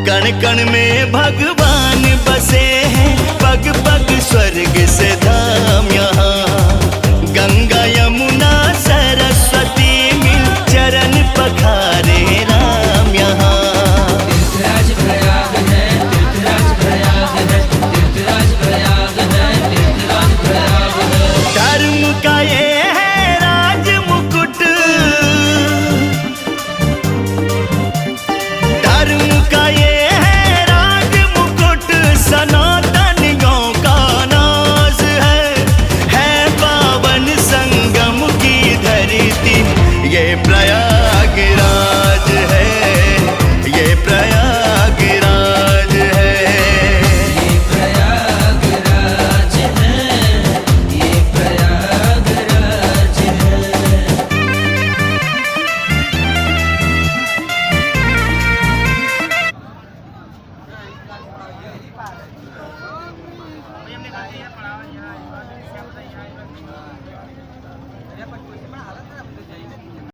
कण कण में भगवान बसे हैं, पग पग स्वर्ग से धाम यहाँ। गंगा यमुना सरस्वती मिल चरण पखारे राम यहाँ। तीर्थराज प्रयाग है, तीर्थराज प्रयाग है, तीर्थराज प्रयाग है, तीर्थराज प्रयाग है। धर्म का ये है राज मुकुट, धर्म का ये है राज मुकुट, सनातनियों का नाज है पावन संगम की धरती, ये प्रयागराज है, ये प्रयागराज है। ये प्रयागराज है, ये प्रयागराज है।